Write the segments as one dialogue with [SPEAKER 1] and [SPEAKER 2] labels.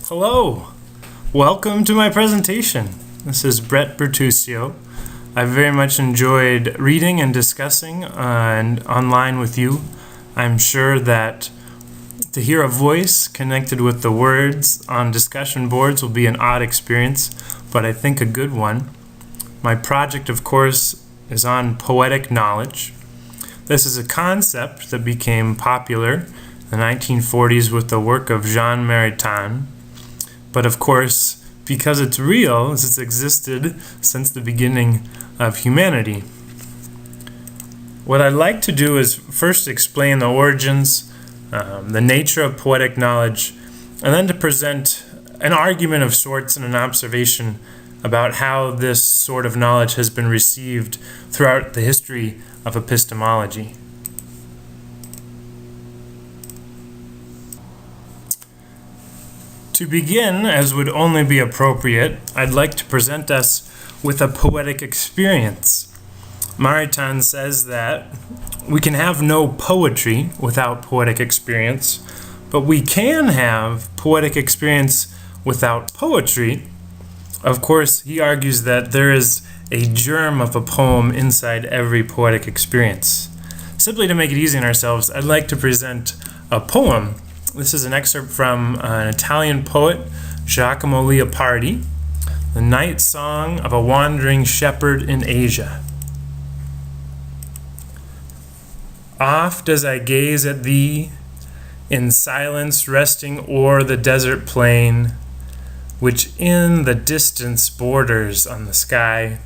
[SPEAKER 1] Hello, welcome to my presentation. This is Bertucio. I've very much enjoyed reading and discussing and online with you. I'm sure that to hear a voice connected with the words on discussion boards will be an odd experience, but I think a good one. My project, of course, is on poetic knowledge. This is a concept that became popular in the 1940s with the work of Jean Maritain. But of course, because it's real, it's existed since the beginning of humanity. What I'd like to do is first explain the origins, the nature of poetic knowledge, and then to present an argument of sorts and an observation about how this sort of knowledge has been received throughout the history of epistemology. To begin, as would only be appropriate, I'd like to present us with a poetic experience. Maritain says that we can have no poetry without poetic experience, but we can have poetic experience without poetry. Of course, he argues that there is a germ of a poem inside every poetic experience. Simply to make it easy on ourselves, I'd like to present a poem. This is an excerpt from an Italian poet, Giacomo Leopardi, The Night Song of a Wandering Shepherd in Asia. Oft as I gaze at thee, in silence resting o'er the desert plain, which in the distance borders on the sky,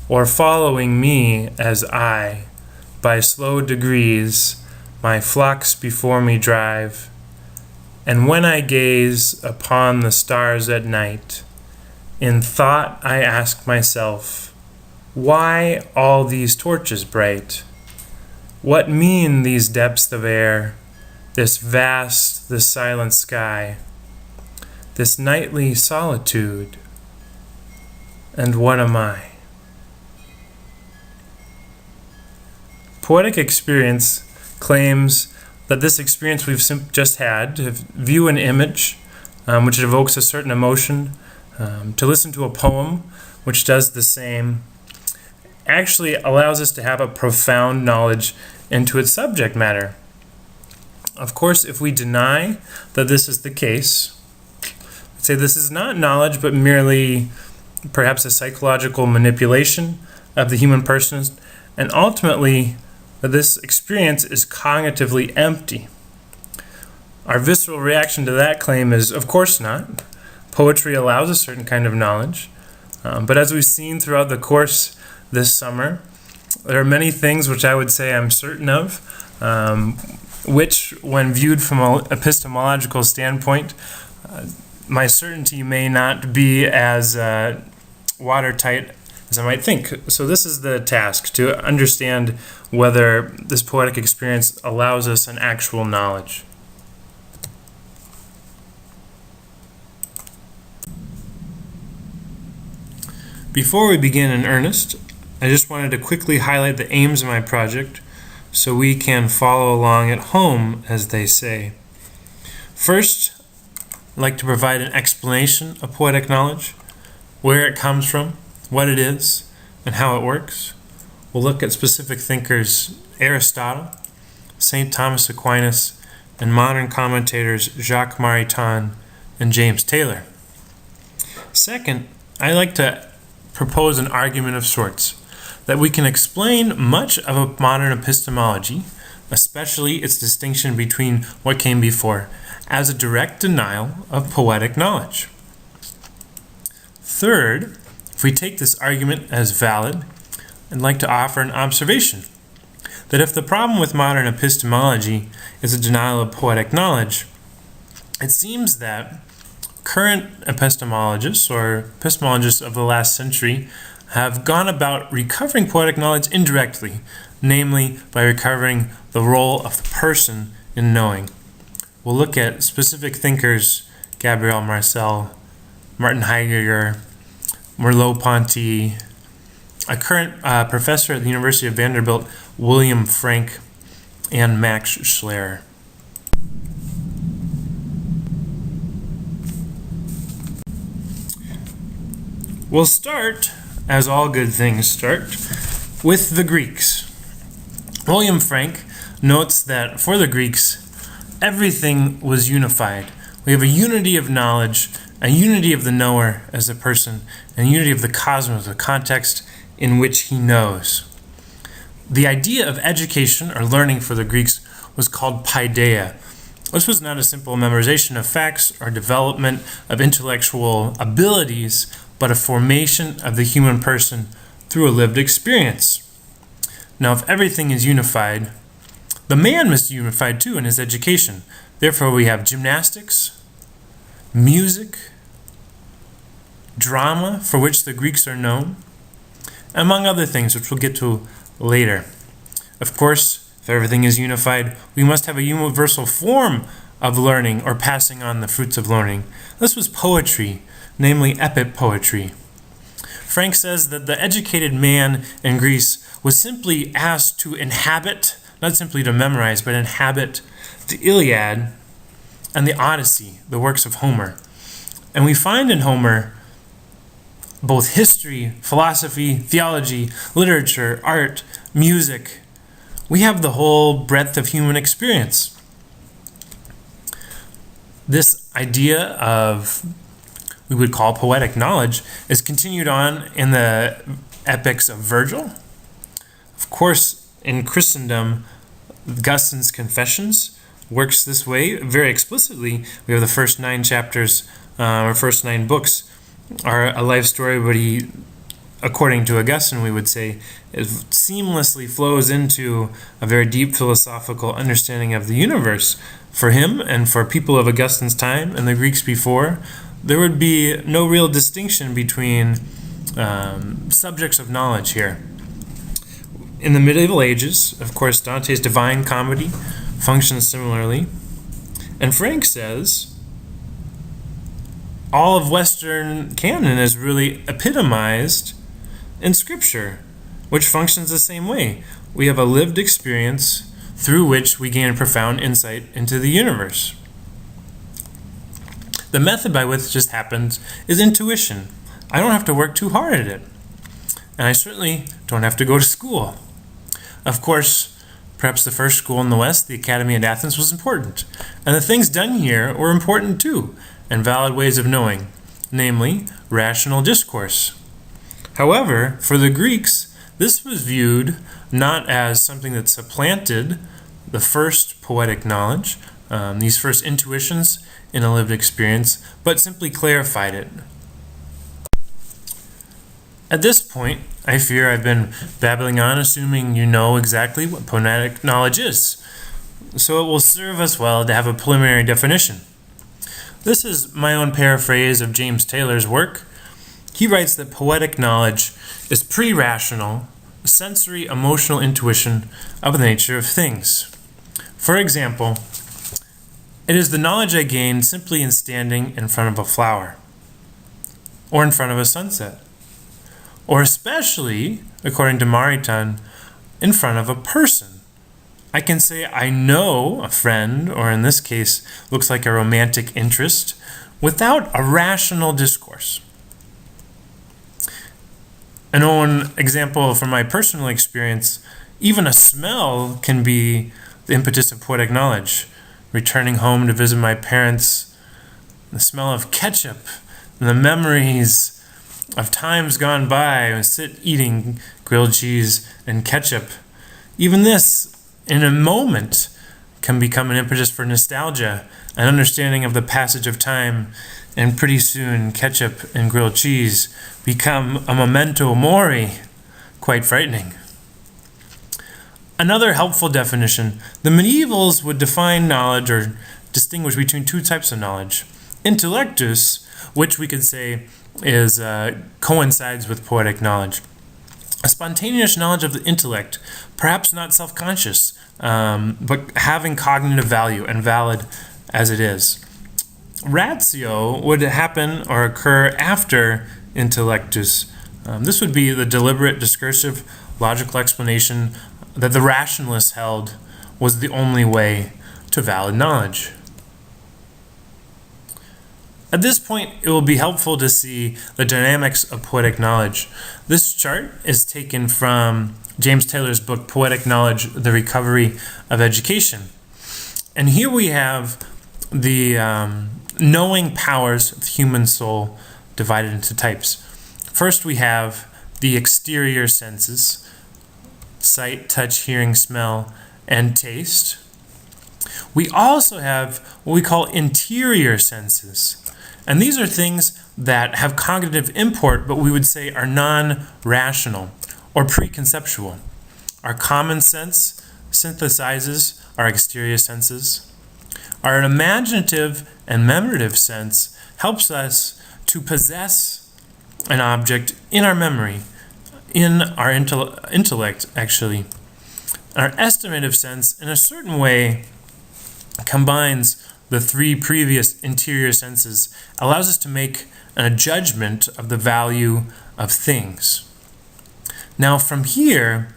[SPEAKER 1] or following me as I, by slow degrees, my flocks before me drive, and when I gaze upon the stars at night, in thought I ask myself, why all these torches bright? What mean these depths of air, this vast, this silent sky, this nightly solitude? And what am I? Poetic experience claims that this experience we've just had, to view an image which evokes a certain emotion, to listen to a poem which does the same, actually allows us to have a profound knowledge into its subject matter. Of course, if we deny that this is the case, say this is not knowledge but merely perhaps a psychological manipulation of the human person, and ultimately that this experience is cognitively empty. Our visceral reaction to that claim is, of course not. Poetry allows a certain kind of knowledge. But as we've seen throughout the course this summer, there are many things which I would say I'm certain of, which, when viewed from an epistemological standpoint, my certainty may not be as watertight as I might think. So this is the task, to understand whether this poetic experience allows us an actual knowledge. Before we begin in earnest, I just wanted to quickly highlight the aims of my project so we can follow along at home, as they say. First, I'd like to provide an explanation of poetic knowledge, where it comes from, what it is, and how it works. We'll look at specific thinkers Aristotle, St. Thomas Aquinas, and modern commentators Jacques Maritain and James Taylor. Second, I'd like to propose an argument of sorts, that we can explain much of a modern epistemology, especially its distinction between what came before, as a direct denial of poetic knowledge. Third, if we take this argument as valid, I'd like to offer an observation, that if the problem with modern epistemology is a denial of poetic knowledge, it seems that current epistemologists or epistemologists of the last century have gone about recovering poetic knowledge indirectly, namely by recovering the role of the person in knowing. We'll look at specific thinkers, Gabriel Marcel, Martin Heidegger, Merleau-Ponty, a current professor at the University of Vanderbilt, William Frank, and Max Schler. We'll start, as all good things start, with the Greeks. William Frank notes that for the Greeks, everything was unified. We have a unity of knowledge, a unity of the knower as a person, and a unity of the cosmos, the context in which he knows. The idea of education or learning for the Greeks was called paideia. This was not a simple memorization of facts or development of intellectual abilities, but a formation of the human person through a lived experience. Now, if everything is unified, the man must be unified too in his education. Therefore, we have gymnastics, music, drama, for which the Greeks are known, among other things, which we'll get to later. Of course, if everything is unified, we must have a universal form of learning or passing on the fruits of learning. This was poetry, namely epic poetry. Frank says that the educated man in Greece was simply asked to inhabit, not simply to memorize, but inhabit the Iliad and the Odyssey, the works of Homer. And we find in Homer both history, philosophy, theology, literature, art, music. We have the whole breadth of human experience. This idea of, we would call poetic knowledge, is continued on in the epics of Virgil. Of course, in Christendom, Augustine's Confessions works this way very explicitly. We have the first 9 chapters, or first 9 books, are a life story, but he, according to Augustine, we would say, it seamlessly flows into a very deep philosophical understanding of the universe. For him and for people of Augustine's time and the Greeks before, there would be no real distinction between subjects of knowledge here. In the medieval ages, of course, Dante's Divine Comedy functions similarly. And Frank says all of Western canon is really epitomized in Scripture, which functions the same way. We have a lived experience through which we gain profound insight into the universe. The method by which this happens is intuition. I don't have to work too hard at it. And I certainly don't have to go to school. Of course, perhaps the first school in the West, the Academy at Athens, was important. And the things done here were important too, and valid ways of knowing, namely rational discourse. However, for the Greeks, this was viewed not as something that supplanted the first poetic knowledge, these first intuitions in a lived experience, but simply clarified it. At this point, I fear I've been babbling on, assuming you know exactly what poetic knowledge is. So it will serve us well to have a preliminary definition. This is my own paraphrase of James Taylor's work. He writes that poetic knowledge is pre-rational, sensory emotional intuition of the nature of things. For example, it is the knowledge I gain simply in standing in front of a flower, or in front of a sunset, or especially, according to Maritain, in front of a person. I can say I know a friend, or in this case, looks like a romantic interest, without a rational discourse. An own example from my personal experience, even a smell can be the impetus of poetic knowledge. Returning home to visit my parents, the smell of ketchup, and the memories of times gone by, I sit eating grilled cheese and ketchup. Even this, in a moment, can become an impetus for nostalgia, an understanding of the passage of time, and pretty soon ketchup and grilled cheese become a memento mori, quite frightening. Another helpful definition, the medievals would define knowledge or distinguish between 2 types of knowledge. Intellectus, which we could say is coincides with poetic knowledge. A spontaneous knowledge of the intellect, perhaps not self-conscious, but having cognitive value and valid as it is. Ratio would happen or occur after intellectus. This would be the deliberate, discursive, logical explanation that the rationalists held was the only way to valid knowledge. At this point, it will be helpful to see the dynamics of poetic knowledge. This chart is taken from James Taylor's book, Poetic Knowledge, The Recovery of Education. And here we have the knowing powers of the human soul divided into types. First, we have the exterior senses: sight, touch, hearing, smell, and taste. We also have what we call interior senses. And these are things that have cognitive import, but we would say are non-rational or preconceptual. Our common sense synthesizes our exterior senses. Our imaginative and memorative sense helps us to possess an object in our memory, in our intellect, actually. Our estimative sense, in a certain way, combines the three previous interior senses, allows us to make a judgment of the value of things. Now from here,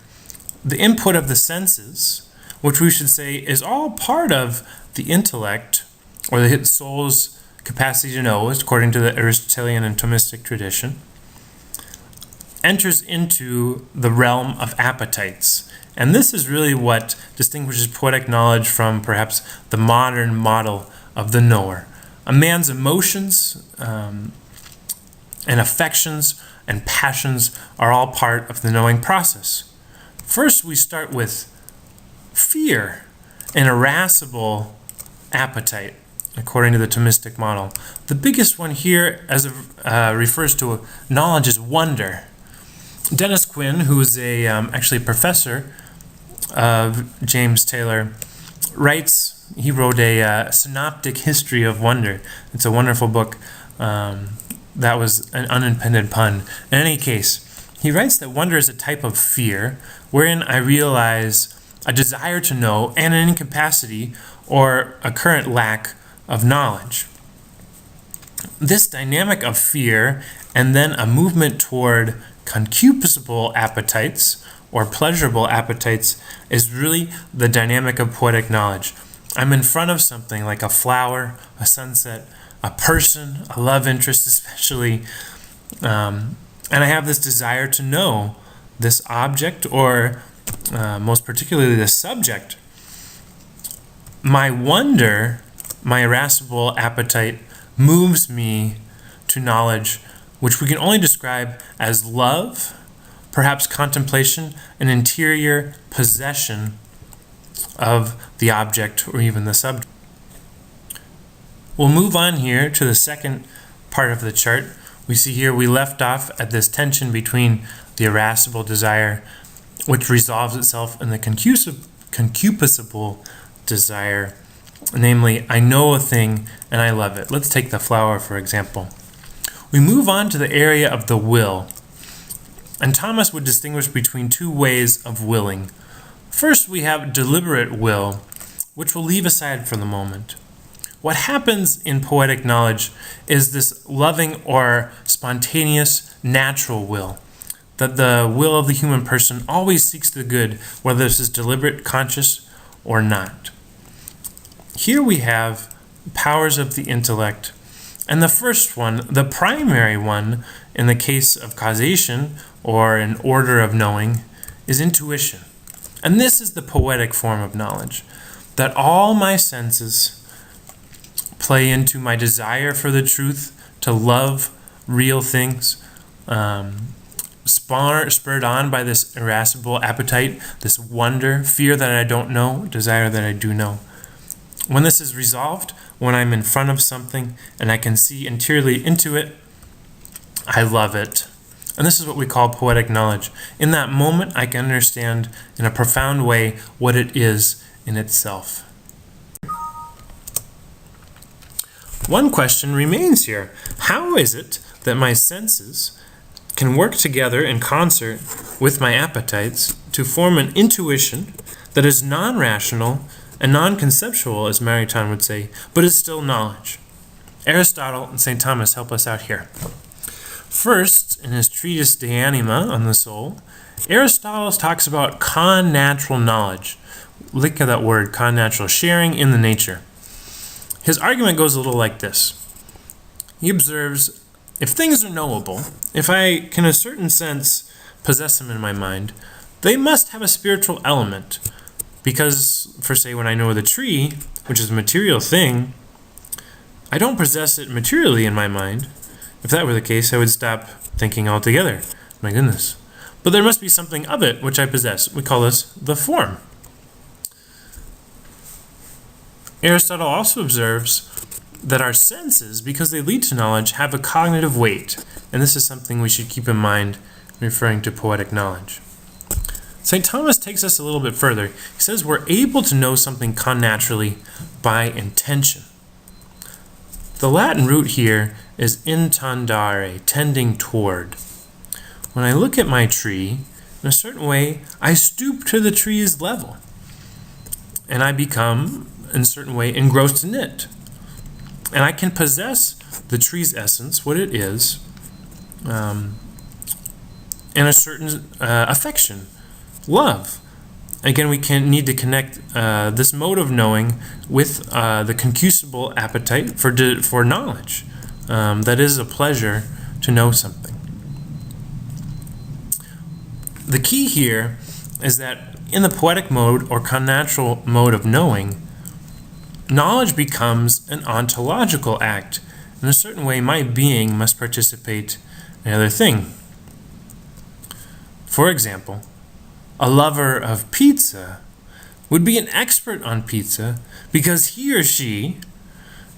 [SPEAKER 1] the input of the senses, which we should say is all part of the intellect, or the soul's capacity to know, according to the Aristotelian and Thomistic tradition, enters into the realm of appetites. And this is really what distinguishes poetic knowledge from perhaps the modern model of the knower. A man's emotions and affections and passions are all part of the knowing process. First, we start with fear, an irascible appetite, according to the Thomistic model. The biggest one here, as it refers to knowledge, is wonder. Dennis Quinn, who is actually a professor of James Taylor, he wrote a synoptic history of wonder. It's a wonderful book. That was an unimpended pun. In any case, he writes that wonder is a type of fear wherein I realize a desire to know and an incapacity or a current lack of knowledge. This dynamic of fear and then a movement toward concupiscible appetites or pleasurable appetites is really the dynamic of poetic knowledge. I'm in front of something like a flower, a sunset, a person, a love interest especially, and I have this desire to know this object or most particularly this subject. My wonder, my irascible appetite, moves me to knowledge, which we can only describe as love, perhaps contemplation, an interior possession of the object or even the subject. We'll move on here to the second part of the chart. We see here we left off at this tension between the irascible desire, which resolves itself in the concupiscible desire, namely, I know a thing and I love it. Let's take the flower, for example. We move on to the area of the will. And Thomas would distinguish between two ways of willing. First, we have deliberate will, which we'll leave aside for the moment. What happens in poetic knowledge is this loving or spontaneous natural will, that the will of the human person always seeks the good, whether this is deliberate, conscious, or not. Here we have powers of the intellect. And the first one, the primary one, in the case of causation or an order of knowing, is intuition. And this is the poetic form of knowledge, that all my senses play into my desire for the truth, to love real things, spurred on by this irascible appetite, this wonder, fear that I don't know, desire that I do know. When this is resolved, when I'm in front of something and I can see interiorly into it, I love it. And this is what we call poetic knowledge. In that moment, I can understand in a profound way what it is in itself. One question remains here. How is it that my senses can work together in concert with my appetites to form an intuition that is non-rational and non-conceptual, as Maritain would say, but is still knowledge? Aristotle and St. Thomas help us out here. First, in his treatise De Anima on the soul, Aristotle talks about connatural knowledge. Look at that word, connatural, sharing in the nature. His argument goes a little like this. He observes, if things are knowable, if I can in a certain sense possess them in my mind, they must have a spiritual element. Because, for say, when I know the tree, which is a material thing, I don't possess it materially in my mind. If that were the case, I would stop thinking altogether. My goodness. But there must be something of it which I possess. We call this the form. Aristotle also observes that our senses, because they lead to knowledge, have a cognitive weight. And this is something we should keep in mind referring to poetic knowledge. St. Thomas takes us a little bit further. He says we're able to know something connaturally by intention. The Latin root here is intendere, tending toward. When I look at my tree, in a certain way, I stoop to the tree's level. And I become, in a certain way, engrossed in it. And I can possess the tree's essence, what it is, and a certain affection, love. Again, we need to connect this mode of knowing with the concupiscible appetite for knowledge. That is a pleasure to know something. The key here is that in the poetic mode or connatural mode of knowing, knowledge becomes an ontological act. In a certain way, my being must participate in another thing. For example, a lover of pizza would be an expert on pizza because he or she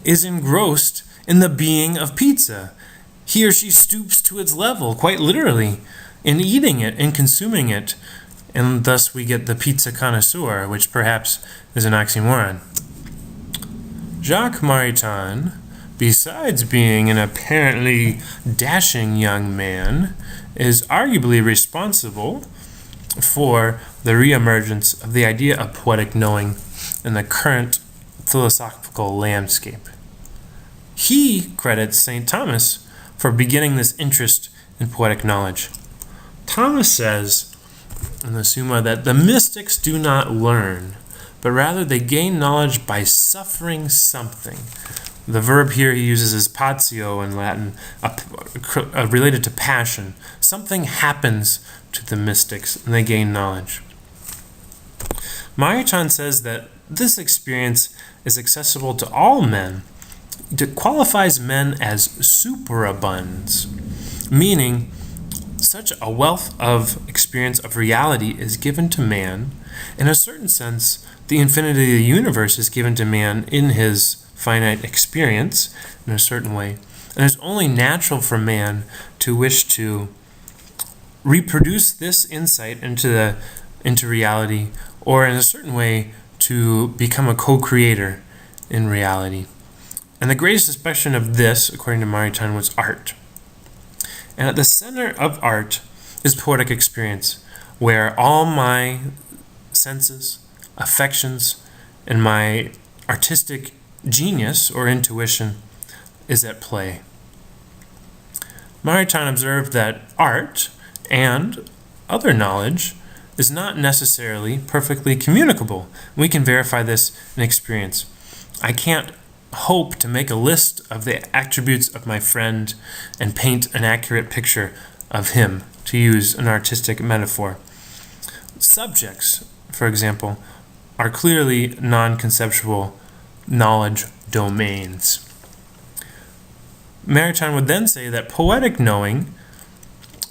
[SPEAKER 1] is engrossed in the being of pizza. He or she stoops to its level, quite literally, in eating it and consuming it, and thus we get the pizza connoisseur, which perhaps is an oxymoron. Jacques Maritain, besides being an apparently dashing young man, is arguably responsible for the reemergence of the idea of poetic knowing in the current philosophical landscape. He credits St. Thomas for beginning this interest in poetic knowledge. Thomas says in the Summa that the mystics do not learn, but rather they gain knowledge by suffering something. The verb here he uses is patio in Latin, related to passion. Something happens to the mystics and they gain knowledge. Maritain says that this experience is accessible to all men. It qualifies men as superabunds, meaning such a wealth of experience of reality is given to man. In a certain sense, the infinity of the universe is given to man in his finite experience in a certain way. And it's only natural for man to wish to reproduce this insight into reality, or in a certain way to become a co-creator in reality. And the greatest expression of this, according to Maritain, was art. And at the center of art is poetic experience, where all my senses, affections, and my artistic genius or intuition is at play. Maritain observed that art and other knowledge is not necessarily perfectly communicable. We can verify this in experience. I can't hope to make a list of the attributes of my friend and paint an accurate picture of him, to use an artistic metaphor. Subjects, for example, are clearly non-conceptual knowledge domains. Maritain would then say that poetic knowing,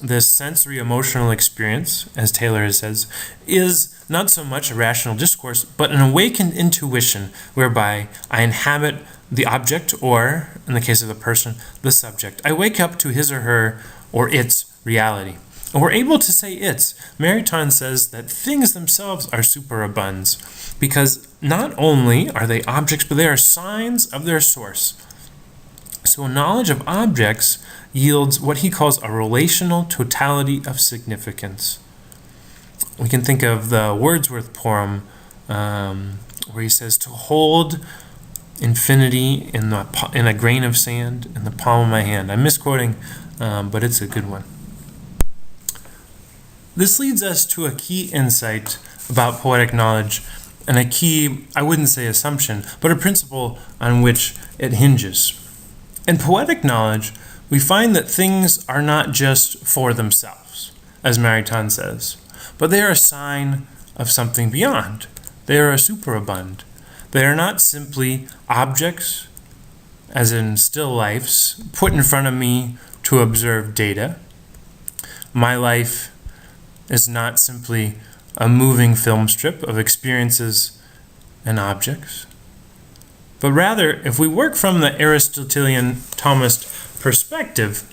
[SPEAKER 1] this sensory emotional experience, as Taylor says, is not so much a rational discourse, but an awakened intuition whereby I inhabit the object, or, in the case of the person, the subject. I wake up to his or her or its reality. And we're able to say its. Maritain says that things themselves are superabunds, because not only are they objects, but they are signs of their source. So knowledge of objects yields what he calls a relational totality of significance. We can think of the Wordsworth poem where he says, to hold infinity in a grain of sand in the palm of my hand. I'm misquoting, but it's a good one. This leads us to a key insight about poetic knowledge, and a key, I wouldn't say assumption, but a principle on which it hinges. In poetic knowledge, we find that things are not just for themselves, as Maritain says, but they are a sign of something beyond. They are a superabund. They are not simply objects, as in still lifes, put in front of me to observe data. My life is not simply a moving film strip of experiences and objects, but rather, if we work from the Aristotelian Thomist perspective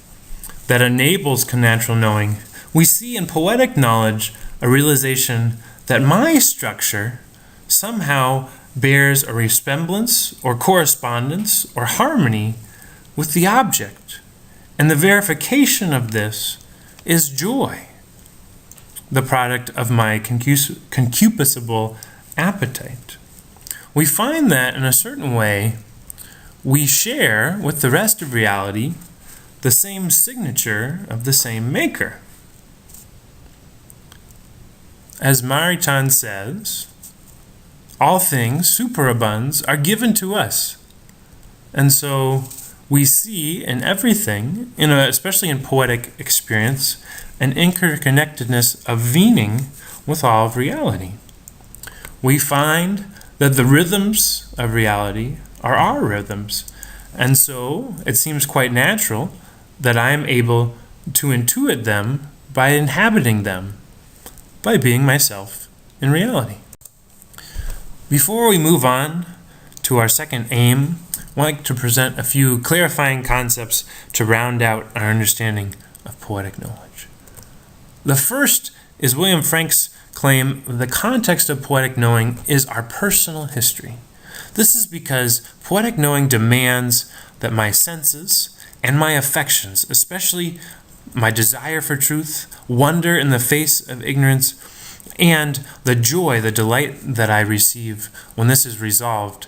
[SPEAKER 1] that enables connatural knowing, we see in poetic knowledge a realization that my structure somehow bears a resemblance or correspondence or harmony with the object, and the verification of this is joy, the product of my concupiscible appetite. We find that in a certain way, we share with the rest of reality the same signature of the same maker. As Maritain says, all things, superabunds, are given to us. And so we see in everything, especially in poetic experience, an interconnectedness of meaning with all of reality. We find that the rhythms of reality are our rhythms. And so it seems quite natural that I am able to intuit them by inhabiting them, by being myself in reality. Before we move on to our second aim, I'd like to present a few clarifying concepts to round out our understanding of poetic knowledge. The first is William Frank's claim that the context of poetic knowing is our personal history. This is because poetic knowing demands that my senses and my affections, especially my desire for truth, wonder in the face of ignorance, and the joy, the delight that I receive when this is resolved,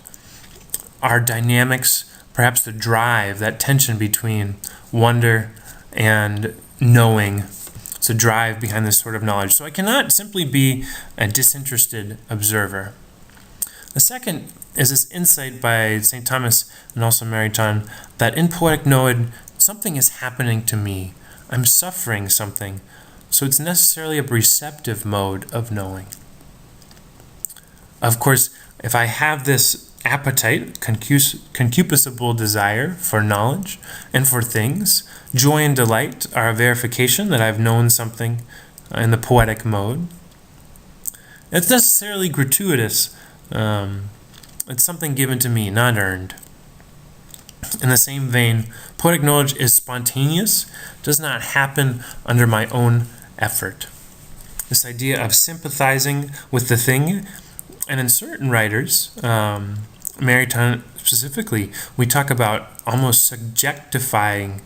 [SPEAKER 1] are dynamics, perhaps the drive, that tension between wonder and knowing. It's a drive behind this sort of knowledge. So I cannot simply be a disinterested observer. The second is this insight by St. Thomas and also Maritain that in poetic knowledge, something is happening to me. I'm suffering something. So it's necessarily a receptive mode of knowing. Of course, if I have this appetite, concupiscible desire for knowledge and for things, joy and delight are a verification that I've known something in the poetic mode. It's necessarily gratuitous. It's something given to me, not earned. In the same vein, poetic knowledge is spontaneous, does not happen under my own effort. This idea of sympathizing with the thing, and in certain writers, Maritain specifically, we talk about almost subjectifying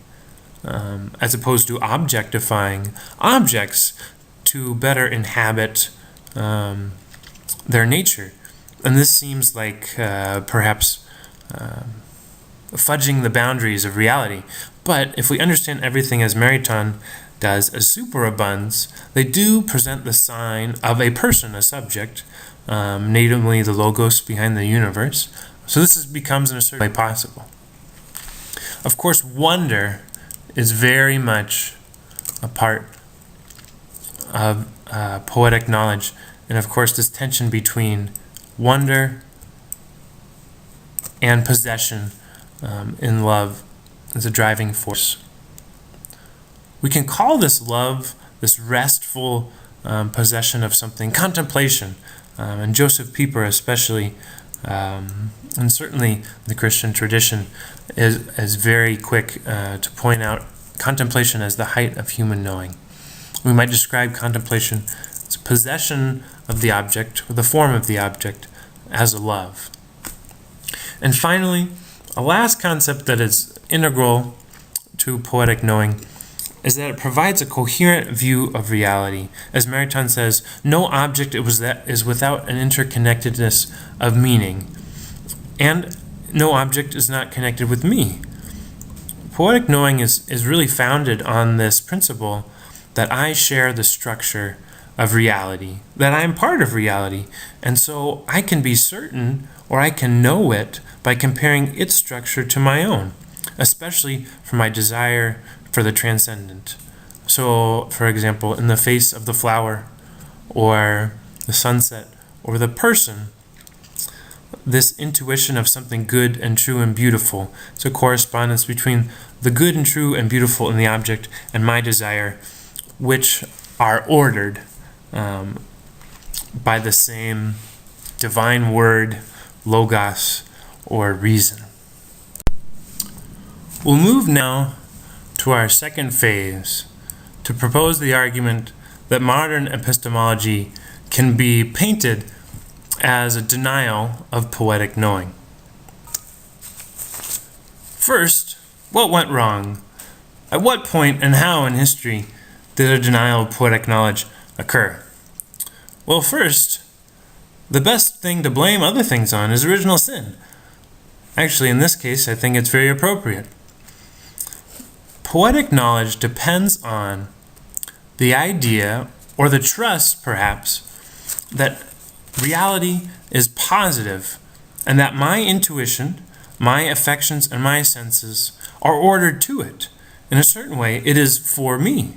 [SPEAKER 1] as opposed to objectifying objects to better inhabit their nature. And this seems like perhaps fudging the boundaries of reality. But if we understand everything as Maritain does, as superabunds, they do present the sign of a person, a subject, namely the logos behind the universe. So this becomes in a certain way possible. Of course, wonder is very much a part of poetic knowledge. And of course, this tension between wonder and possession in love is a driving force. We can call this love, this restful possession of something, contemplation. And Joseph Pieper especially, and certainly the Christian tradition, is very quick to point out contemplation as the height of human knowing. We might describe contemplation as possession of the object, or the form of the object, as a love. And finally, a last concept that is integral to poetic knowing is that it provides a coherent view of reality. As Maritain says, no object is without an interconnectedness of meaning, and no object is not connected with me. Poetic knowing is really founded on this principle that I share the structure of reality, that I am part of reality, and so I can be certain, or I can know it by comparing its structure to my own. especially for my desire for the transcendent. So, for example, in the face of the flower, or the sunset, or the person, this intuition of something good and true and beautiful. It's a correspondence between the good and true and beautiful in the object and my desire, which are ordered by the same divine word, logos, or reason. We'll move now to our second phase to propose the argument that modern epistemology can be painted as a denial of poetic knowing. First, what went wrong? At what point and how in history did a denial of poetic knowledge occur? Well, first, the best thing to blame other things on is original sin. Actually, in this case, I think it's very appropriate. Poetic knowledge depends on the idea, or the trust, perhaps, that reality is positive and that my intuition, my affections, and my senses are ordered to it. In a certain way, it is for me.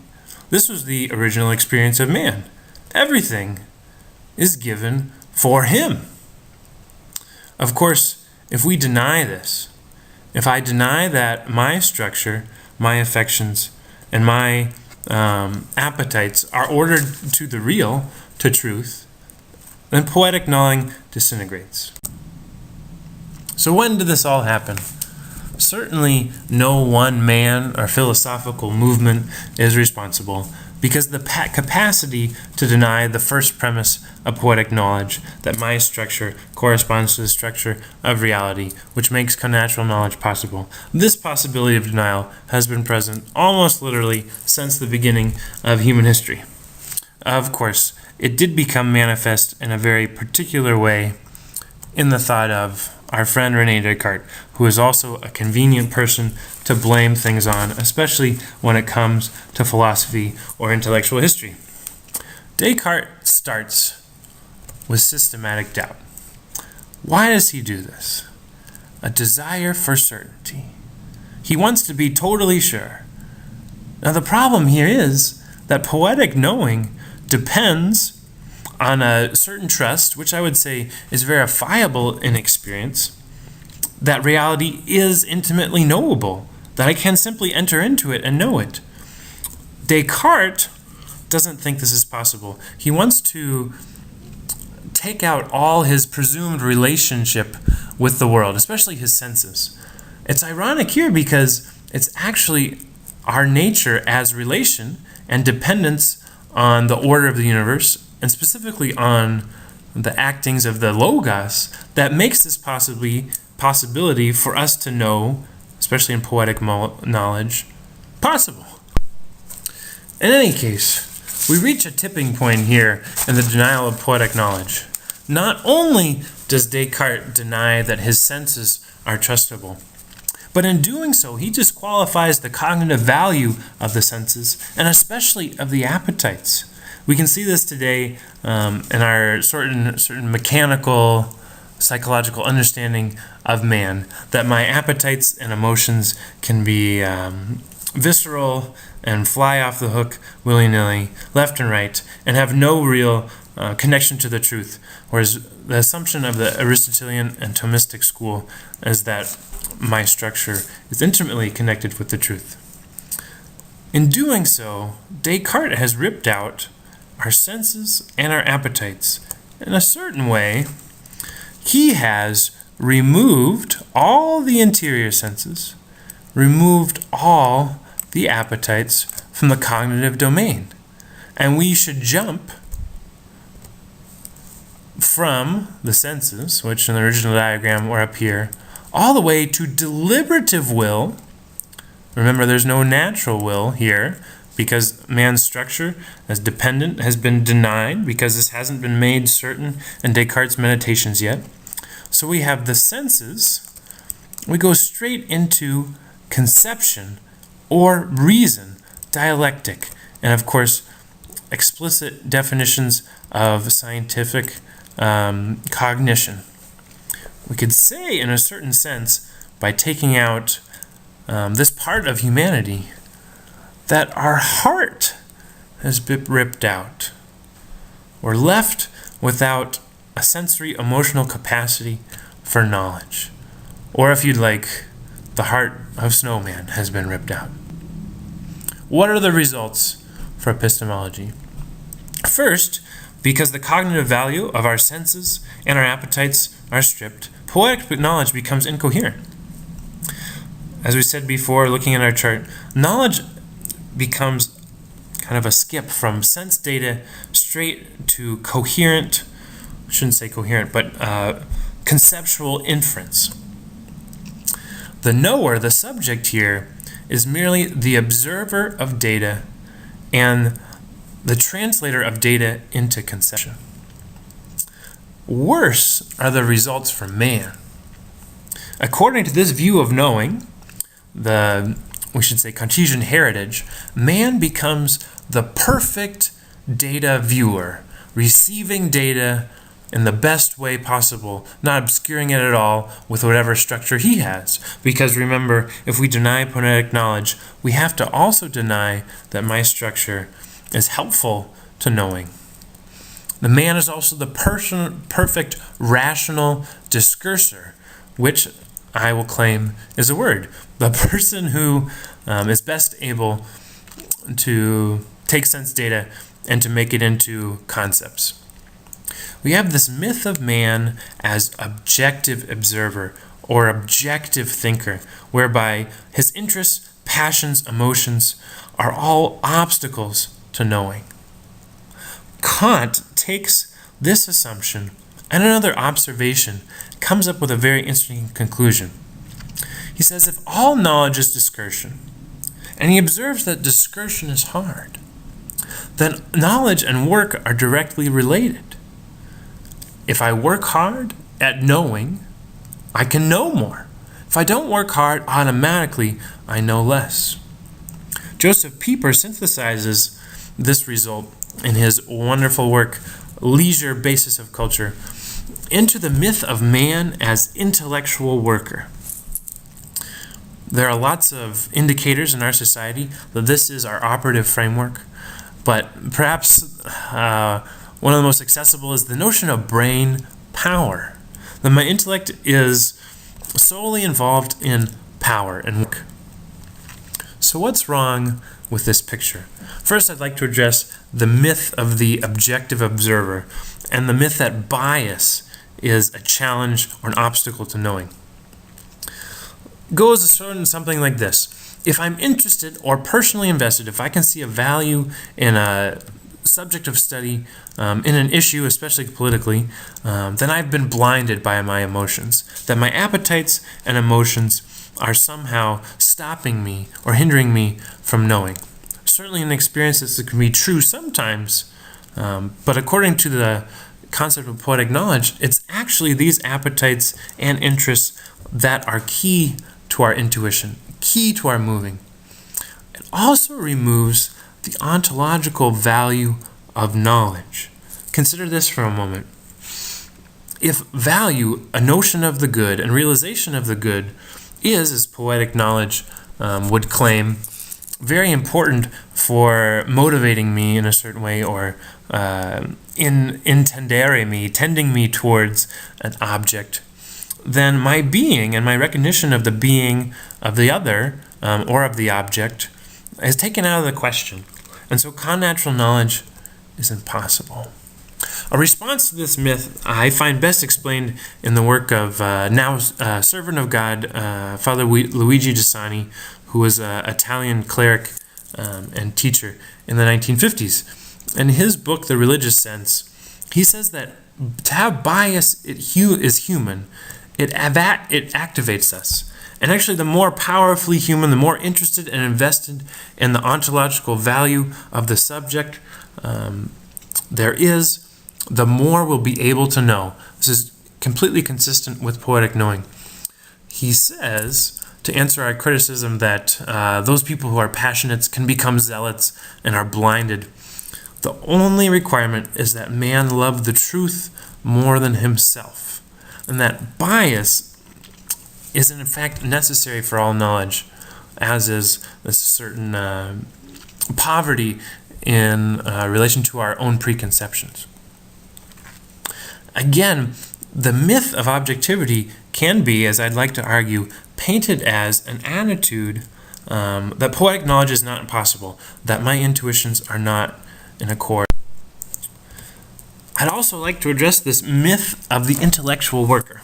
[SPEAKER 1] This was the original experience of man. Everything is given for him. Of course, if we deny this, if I deny that my structure, my affections, and my appetites are ordered to the real, to truth, then poetic knowing disintegrates. So when did this all happen? Certainly no one man or philosophical movement is responsible, because the capacity to deny the first premise of poetic knowledge, that my structure corresponds to the structure of reality, which makes connatural knowledge possible. This possibility of denial has been present almost literally since the beginning of human history. Of course, it did become manifest in a very particular way in the thought of our friend René Descartes, who is also a convenient person to blame things on, especially when it comes to philosophy or intellectual history. Descartes starts with systematic doubt. Why does he do this? A desire for certainty. He wants to be totally sure. Now the problem here is that poetic knowing depends on a certain trust, which I would say is verifiable in experience, that reality is intimately knowable, that I can simply enter into it and know it. Descartes doesn't think this is possible. He wants to take out all his presumed relationship with the world, especially his senses. It's ironic here because it's actually our nature as relation and dependence on the order of the universe, and specifically on the actings of the logos, that makes this possibility for us to know, especially in poetic knowledge, possible. In any case, we reach a tipping point here in the denial of poetic knowledge. Not only does Descartes deny that his senses are trustable, but in doing so, he disqualifies the cognitive value of the senses, and especially of the appetites. We can see this today in our certain mechanical, psychological understanding of man, that my appetites and emotions can be visceral and fly off the hook willy-nilly, left and right, and have no real connection to the truth. Whereas the assumption of the Aristotelian and Thomistic school is that my structure is intimately connected with the truth. In doing so, Descartes has ripped out our senses and our appetites. In a certain way, he has removed all the interior senses, removed all the appetites from the cognitive domain. And we should jump from the senses, which in the original diagram were up here, all the way to deliberative will. Remember, there's no natural will here, because man's structure as dependent has been denied, because this hasn't been made certain in Descartes' meditations yet. So we have the senses. We go straight into conception or reason, dialectic, and of course explicit definitions of scientific cognition. We could say, in a certain sense, by taking out this part of humanity, that our heart has been ripped out. We're left without a sensory emotional capacity for knowledge. Or if you'd like, the heart of snowman has been ripped out. What are the results for epistemology? First, because the cognitive value of our senses and our appetites are stripped, poetic knowledge becomes incoherent. As we said before, looking at our chart, knowledge becomes kind of a skip from sense data straight to coherent, I shouldn't say coherent, but conceptual inference. The knower, the subject here, is merely the observer of data and the translator of data into conception. Worse are the results for man. According to this view of knowing, we should say Cartesian heritage, man becomes the perfect data viewer, receiving data in the best way possible, not obscuring it at all with whatever structure he has. Because remember, if we deny poetic knowledge, we have to also deny that my structure is helpful to knowing. The man is also the perfect rational discurser, which I will claim is a word. The person who is best able to take sense data and to make it into concepts. We have this myth of man as objective observer or objective thinker, whereby his interests, passions, emotions are all obstacles to knowing. Kant takes this assumption and another observation, comes up with a very interesting conclusion. He says if all knowledge is discursion, and he observes that discursion is hard, then knowledge and work are directly related. If I work hard at knowing, I can know more. If I don't work hard, automatically I know less. Joseph Pieper synthesizes this result in his wonderful work, Leisure Basis of Culture, into the myth of man as intellectual worker. There are lots of indicators in our society that this is our operative framework, but perhaps one of the most accessible is the notion of brain power. That my intellect is solely involved in power and work. So what's wrong with this picture? First, I'd like to address the myth of the objective observer and the myth that bias is a challenge or an obstacle to knowing. Goes something like this. If I'm interested or personally invested, if I can see a value in a subject of study, in an issue, especially politically, then I've been blinded by my emotions. That my appetites and emotions are somehow stopping me or hindering me from knowing. Certainly in experiences this can be true sometimes, but according to the concept of poetic knowledge, it's actually these appetites and interests that are key to our intuition, key to our moving. It also removes the ontological value of knowledge. Consider this for a moment. If value, a notion of the good and realization of the good, is, as poetic knowledge would claim, very important for motivating me in a certain way or intendere me, tending me towards an object, then my being and my recognition of the being of the other or of the object is taken out of the question. And so connatural knowledge is impossible. A response to this myth I find best explained in the work of now servant of God, Father Luigi Giussani, who was an Italian cleric and teacher in the 1950s. In his book, The Religious Sense, he says that to have bias is human. It activates us. And actually, the more powerfully human, the more interested and invested in the ontological value of the subject there is, the more we'll be able to know. This is completely consistent with poetic knowing. He says, to answer our criticism that those people who are passionates can become zealots and are blinded, the only requirement is that man love the truth more than himself, and that bias is in fact necessary for all knowledge, as is this certain poverty in relation to our own preconceptions. Again, the myth of objectivity can be, as I'd like to argue, painted as an attitude that poetic knowledge is not impossible, that my intuitions are not in accord. I'd also like to address this myth of the intellectual worker.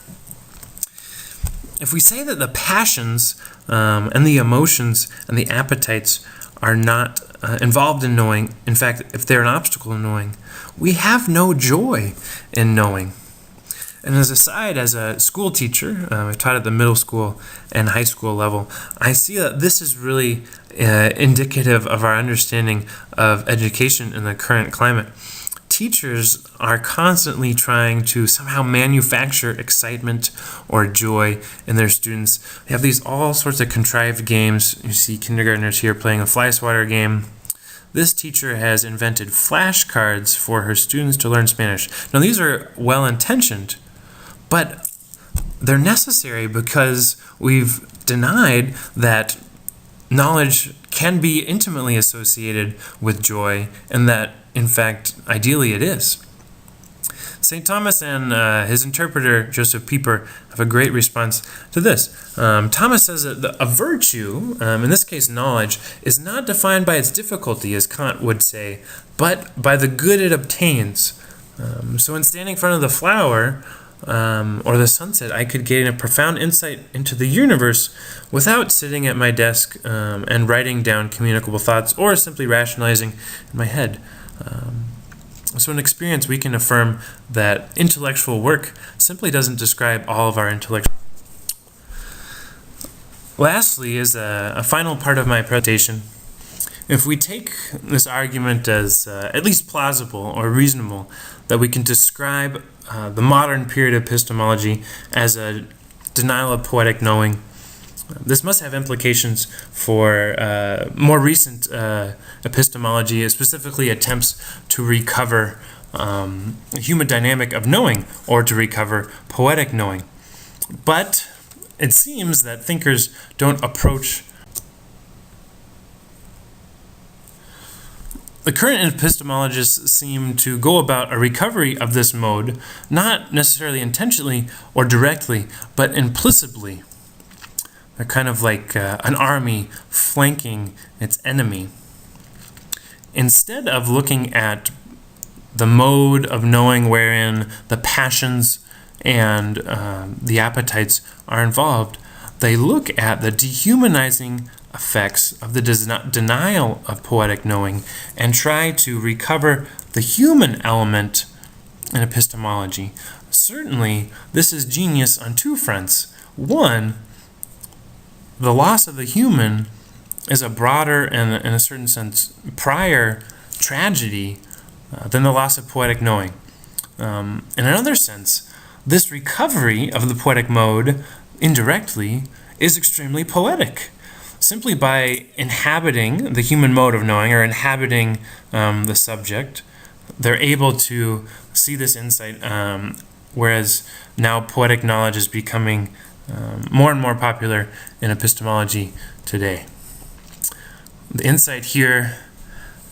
[SPEAKER 1] If we say that the passions and the emotions and the appetites are not involved in knowing, in fact, if they're an obstacle in knowing, we have no joy in knowing. And as a side, as a school teacher, I taught at the middle school and high school level, I see that this is really indicative of our understanding of education in the current climate. Teachers are constantly trying to somehow manufacture excitement or joy in their students. They have these all sorts of contrived games. You see kindergartners here playing a fly swatter game. This teacher has invented flashcards for her students to learn Spanish. Now these are well-intentioned, but they're necessary because we've denied that knowledge can be intimately associated with joy, and that, in fact, ideally it is. St. Thomas and his interpreter, Joseph Pieper, have a great response to this. Thomas says that a virtue, in this case knowledge, is not defined by its difficulty, as Kant would say, but by the good it obtains. So in standing in front of the flower, or the sunset, I could gain a profound insight into the universe without sitting at my desk and writing down communicable thoughts or simply rationalizing in my head. So in experience, we can affirm that intellectual work simply doesn't describe all of our intellectual. Lastly, is a final part of my presentation. If we take this argument as at least plausible or reasonable, that we can describe the modern period of epistemology as a denial of poetic knowing, this must have implications for more recent epistemology, specifically attempts to recover the human dynamic of knowing or to recover poetic knowing. But it seems that thinkers don't approach. The current epistemologists seem to go about a recovery of this mode, not necessarily intentionally or directly, but implicitly. They're kind of like an army flanking its enemy. Instead of looking at the mode of knowing wherein the passions and the appetites are involved, they look at the dehumanizing effects of the denial of poetic knowing and try to recover the human element in epistemology. Certainly, this is genius on two fronts. One, the loss of the human is a broader and, in a certain sense, prior tragedy than the loss of poetic knowing. In another sense, this recovery of the poetic mode, indirectly, is extremely poetic. Simply by inhabiting the human mode of knowing, or inhabiting the subject, they're able to see this insight, whereas now poetic knowledge is becoming more and more popular in epistemology today. The insight here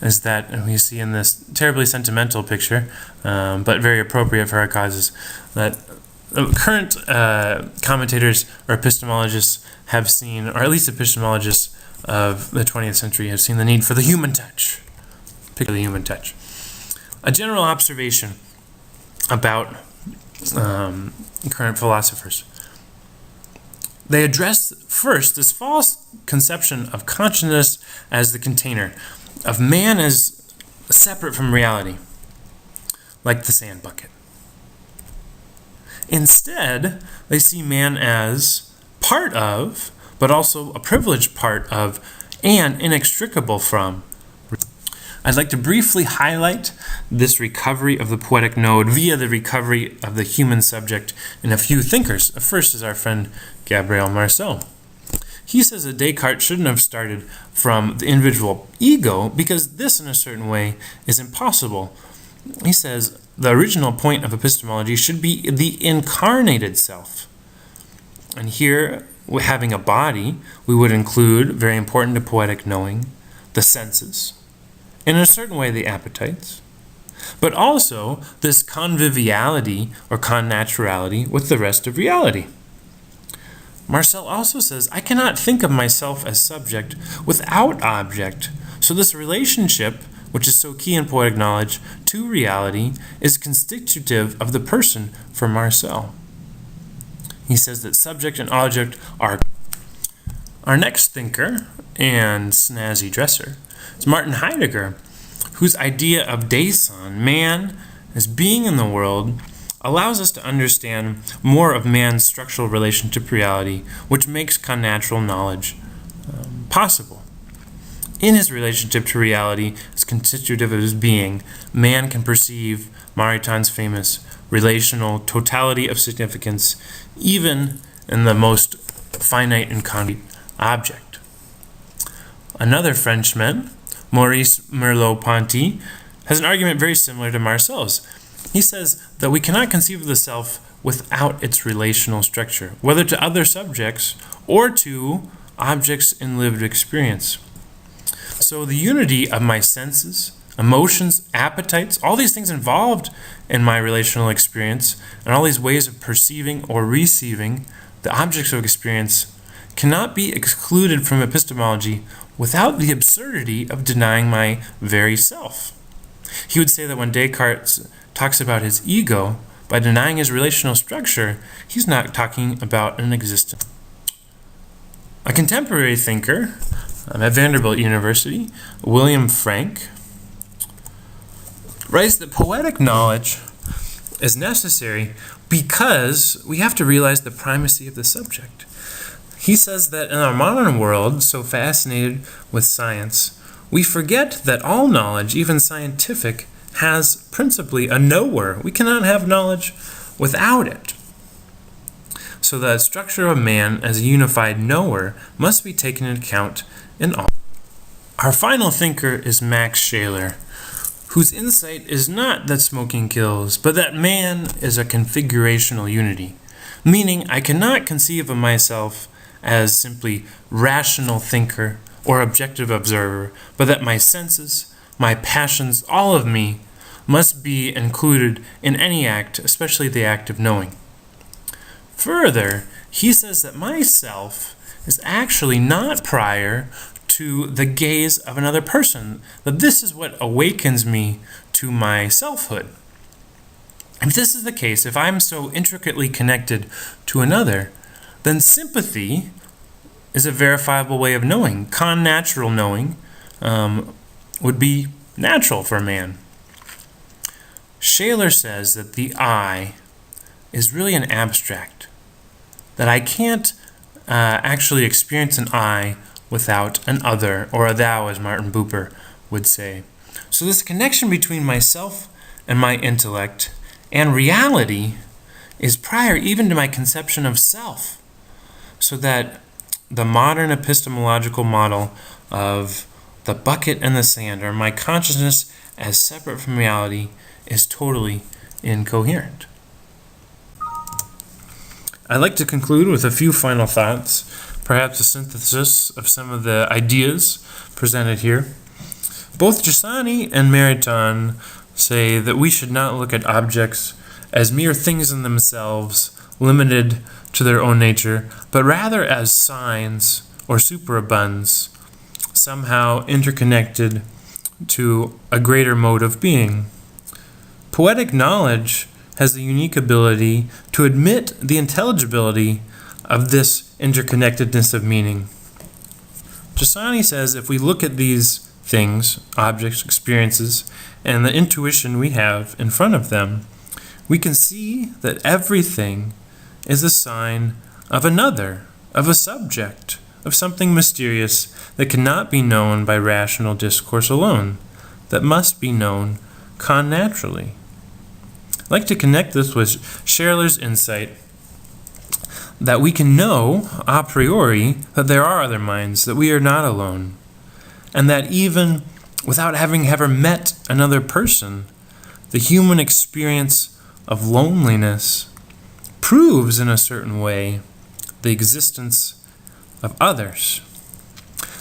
[SPEAKER 1] is that, and we see in this terribly sentimental picture, but very appropriate for our causes, that current commentators or epistemologists have seen, or at least epistemologists of the 20th century have seen the need for the human touch. Pick the human touch. A general observation about current philosophers. They address first this false conception of consciousness as the container, of man as separate from reality, like the sand bucket. Instead, they see man as part of, but also a privileged part of, and inextricable from. I'd like to briefly highlight this recovery of the poetic node via the recovery of the human subject in a few thinkers. First is our friend Gabriel Marcel. He says that Descartes shouldn't have started from the individual ego because this, in a certain way, is impossible. He says the original point of epistemology should be the incarnated self. And here having a body, we would include, very important to poetic knowing, the senses, and in a certain way the appetites, but also this conviviality or connaturality with the rest of reality. Marcel also says, I cannot think of myself as subject without object. So this relationship, which is so key in poetic knowledge, to reality is constitutive of the person for Marcel. He says that subject and object are. Our next thinker and snazzy dresser is Martin Heidegger, whose idea of Dasein, man as being in the world, allows us to understand more of man's structural relation to reality, which makes connatural knowledge possible. In his relationship to reality, as constitutive of his being, man can perceive Mariton's famous relational totality of significance, even in the most finite and concrete object. Another Frenchman, Maurice Merleau-Ponty, has an argument very similar to Marcel's. He says that we cannot conceive of the self without its relational structure, whether to other subjects or to objects in lived experience. So the unity of my senses, emotions, appetites, all these things involved in my relational experience, and all these ways of perceiving or receiving the objects of experience cannot be excluded from epistemology without the absurdity of denying my very self. He would say that when Descartes talks about his ego, by denying his relational structure, he's not talking about an existence. A contemporary thinker at Vanderbilt University, William Frank, writes that poetic knowledge is necessary because we have to realize the primacy of the subject. He says that in our modern world, so fascinated with science, we forget that all knowledge, even scientific, has principally a knower. We cannot have knowledge without it. So the structure of man as a unified knower must be taken into account in all. Our final thinker is Max Scheler, whose insight is not that smoking kills, but that man is a configurational unity, meaning I cannot conceive of myself as simply rational thinker or objective observer, but that my senses, my passions, all of me must be included in any act, especially the act of knowing. Further, he says that myself is actually not prior to the gaze of another person, that this is what awakens me to my selfhood. If this is the case, if I'm so intricately connected to another, then sympathy is a verifiable way of knowing. Connatural knowing would be natural for man. Scheler says that the I is really an abstract, that I can't actually experience an I without an other, or a thou, as Martin Buber would say. So this connection between myself and my intellect and reality is prior even to my conception of self, so that the modern epistemological model of the bucket and the sand, or my consciousness as separate from reality, is totally incoherent. I'd like to conclude with a few final thoughts, perhaps a synthesis of some of the ideas presented here. Both Giussani and Mariton say that we should not look at objects as mere things in themselves, limited to their own nature, but rather as signs or superabunds, somehow interconnected to a greater mode of being. Poetic knowledge has the unique ability to admit the intelligibility of this interconnectedness of meaning. Giussani says if we look at these things, objects, experiences, and the intuition we have in front of them, we can see that everything is a sign of another, of a subject, of something mysterious that cannot be known by rational discourse alone, that must be known connaturally. I'd like to connect this with Scheler's insight that we can know a priori that there are other minds, that we are not alone, and that even without having ever met another person, the human experience of loneliness proves in a certain way the existence of others.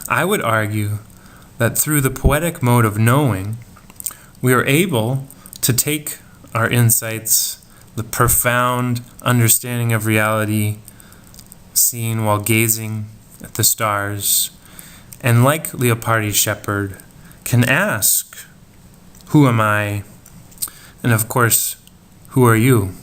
[SPEAKER 1] I would argue that through the poetic mode of knowing, we are able to take our insights, the profound understanding of reality seen while gazing at the stars, and like Leopardi's shepherd, can ask, who am I? And of course, who are you?